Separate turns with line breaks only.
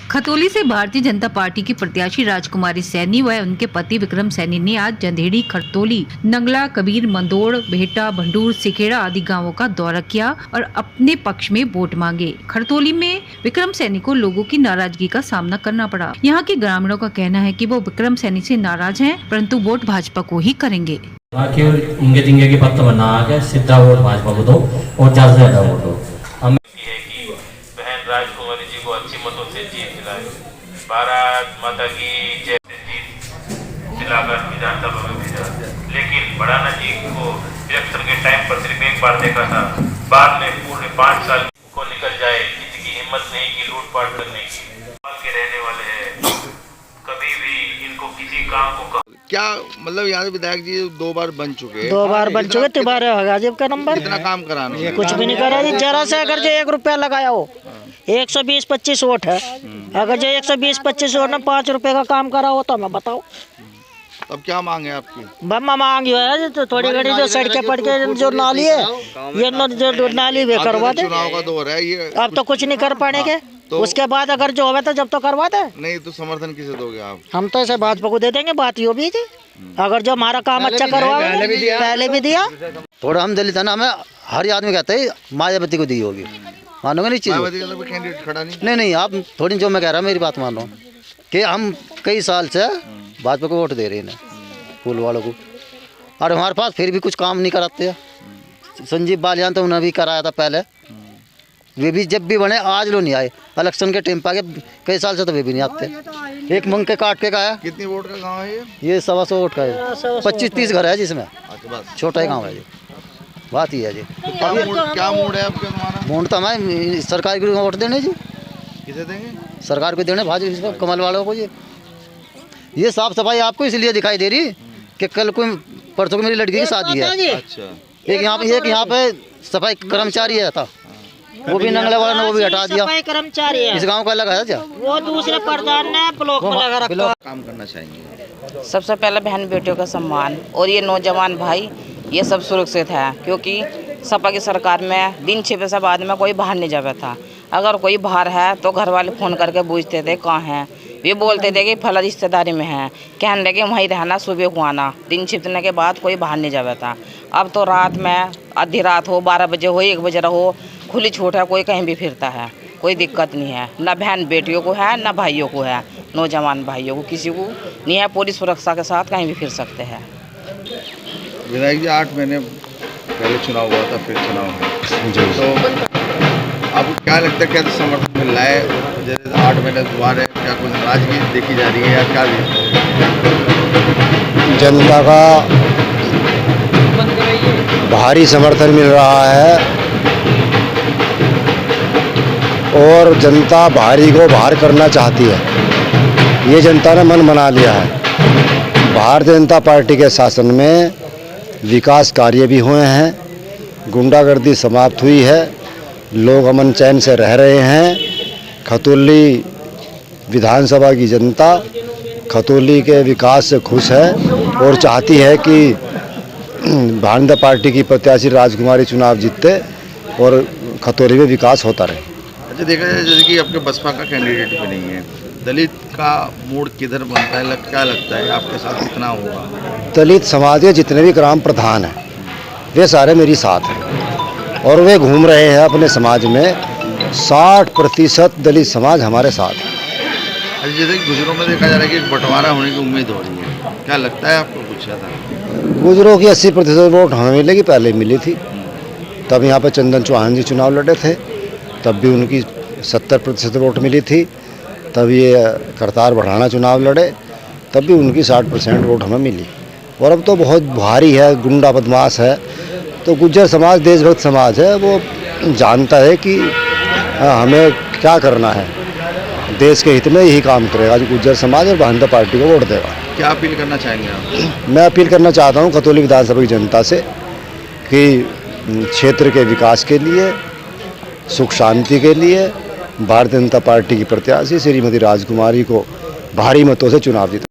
खतौली से भारतीय जनता पार्टी की प्रत्याशी राजकुमारी सैनी व उनके पति विक्रम सैनी ने आज जंधेड़ी, खरतौली, नंगला, कबीर, मंदोड़, भेटा, भंडूर, सिखेड़ा आदि गांवों का दौरा किया और अपने पक्ष में वोट मांगे। खरतौली में विक्रम सैनी को लोगों की नाराजगी का सामना करना पड़ा। यहाँ के ग्रामीणों का कहना है कि वो विक्रम सैनी से नाराज हैं, परंतु वोट भाजपा को ही करेंगे।
इंगे तिंगे की पत्ता बना आके सीधा वोट भाजपा को दो और ज्यादा से ज्यादा वोट दो।
राजकुमारी जी को अच्छी मतों से जीत दिलाई। भारत माता की जय से जीत दिलाकर विधानसभा में भेजा। लेकिन भड़ाना जी को इलेक्शन के टाइम पर सिर्फ एक बार देखा था, बाद में पूरे 5 साल को निकल जाए, किसी की हिम्मत नहीं की लूटपाट करने की। के रहने वाले हैं, कभी भी इनको किसी काम को
क्या मतलब यहाँ विधायक जी 2 बार बन चुके हैं,
2 बार बन चुके, 3 गाजिब का नंबर।
कितना काम कराना है?
कुछ भी नहीं करा जी, जरा से अगर जो 1 रुपया लगाया हो, 120-25 वोट है, अगर जो 120-25 वोट में 5 रुपए का काम करा हो तो हमें बताओ।
अब क्या मांगे आपकी?
बम्मा मांगी है तो थोड़ी घड़ी जो सड़कें पड़ के जो नाली है, ये जो नाली भी करवा दे।
चुनाव का दौर है ये,
अब तो कुछ नहीं कर पाएंगे, तो उसके बाद अगर जो होगा तो जब तो करवा दे।
नहीं तो समर्थन किसे दोगे आप?
हम तो ऐसे भाजपा को दे देंगे, बात यो भी थी। अगर जो हमारा काम अच्छा करवा, पहले भी दिया।
थोड़ा हम दलित है ना, हमें हर आदमी कहते हैं मायावती को दी होगी, मानोगे नहीं चीज़?
कैंडिडेट खड़ा
नहीं, आप थोड़ी जो मैं कह रहा हूँ मेरी बात मान लो कि हम कई साल से भाजपा को वोट दे रहे हैं फूल वालों को, और हमारे पास फिर भी कुछ काम नहीं कराते हैं। संजीव बालियान तो उन्हें भी कराया था पहले, वे भी जब भी बने आज लो नहीं आए। इलेक्शन के टाइम पे कई साल से तो वे भी नहीं आते। एक मंग के काट के आया।
कितनी वोट का गांव है
ये 125 वोट का है, 25-30 घर है जिसमें, छोटा ही गाँव है जी। बात ही है जी।
तो क्या मूड है आपका? तुम्हारा
मूड तो हमें सरकार को वोट देने जी।
किसे देंगे?
सरकार को देने, भाजपा कमल वालों को जी। ये साफ सफाई आपको इसलिए दिखाई दे रही कि कल कोई परसों को मेरी लड़की की शादी है।
अच्छा।
एक यहाँ पे सफाई कर्मचारी है था, वो भी नंगले वाला ने वो भी हटा दिया।
कर्मचारी है,
इस गांव का अलग है क्या?
वो दूसरे प्रधान ने ब्लॉक में लगा रखा।
काम करना चाहेंगे?
सबसे पहले बहन बेटियों का सम्मान, और ये नौजवान भाई ये सब सुरक्षित है, क्योंकि सपा की सरकार में दिन 6 बजे बाद में कोई बाहर नहीं जाता था। अगर कोई बाहर है तो घर वाले फ़ोन करके पूछते थे कहाँ हैं, वे बोलते थे कि फला रिश्तेदारी में है, कहने लगे वहीं रहना, सुबह को आना। दिन छिपने के बाद कोई बाहर नहीं जाता था। अब तो रात में आधी रात हो, 12 बजे हो, 1 बजे हो, खुली छूट है, कोई कहीं भी फिरता है, कोई दिक्कत नहीं है। ना बहन बेटियों को है, ना भाइयों को है, नौजवान भाइयों को किसी को नहीं है। पूरी सुरक्षा के साथ कहीं भी फिर सकते हैं।
विधायक जी 8 महीने पहले चुनाव हुआ था, फिर चुनाव हुआ, तो आपको क्या लगता है, क्या समर्थन मिल रहा है? जैसे 8 महीने दोबारा क्या कुछ नाराजगी देखी जा रही है या क्या?
जनता का भारी समर्थन मिल रहा है और जनता भारी को बाहर करना चाहती है। ये जनता ने मन बना लिया है। भारतीय जनता पार्टी के शासन में विकास कार्य भी हुए हैं, गुंडागर्दी समाप्त हुई है, लोग अमन चैन से रह रहे हैं। खतौली विधानसभा की जनता खतौली के विकास से खुश है और चाहती है कि भारतीय जनता पार्टी की प्रत्याशी राजकुमारी चुनाव जीतते और खतौली में विकास होता रहे।
अच्छा, देखा जाए जैसे कि आपके बसपा का कैंडिडेट भी नहीं है, दलित का मूड किधर बनता है? क्या लगता है आपके साथ कितना होगा?
दलित समाज के जितने भी ग्राम प्रधान हैं वे सारे मेरी साथ हैं और वे घूम रहे हैं अपने समाज में। 60% दलित समाज हमारे साथ है।
अच्छा, जैसे गुजरों में देखा जा रहा है कि बंटवारा होने की उम्मीद हो रही है, क्या लगता है आपको? कुछ ज़्यादा
गुजरों की 80% वोट हमें मिलेगी, पहले मिली थी। तब यहाँ पर चंदन चौहान जी चुनाव लड़े थे, तब भी उनकी 70% वोट मिली थी। तब ये करतार बढ़ाना चुनाव लड़े, तब भी उनकी 60% वोट हमें मिली। और अब तो बहुत भारी है, गुंडा बदमाश है। तो गुज्जर समाज देशभक्त समाज है, वो जानता है कि हमें क्या करना है, देश के हित में यही काम करेगा जो गुज्जर समाज, और भारतीय जनता पार्टी को वोट देगा।
क्या अपील करना चाहेंगे आप?
मैं अपील करना चाहता हूँ खतौली विधानसभा की जनता से कि क्षेत्र के विकास के लिए, सुख शांति के लिए भारतीय जनता पार्टी की प्रत्याशी श्रीमती राजकुमारी को भारी मतों से चुनाव जीता।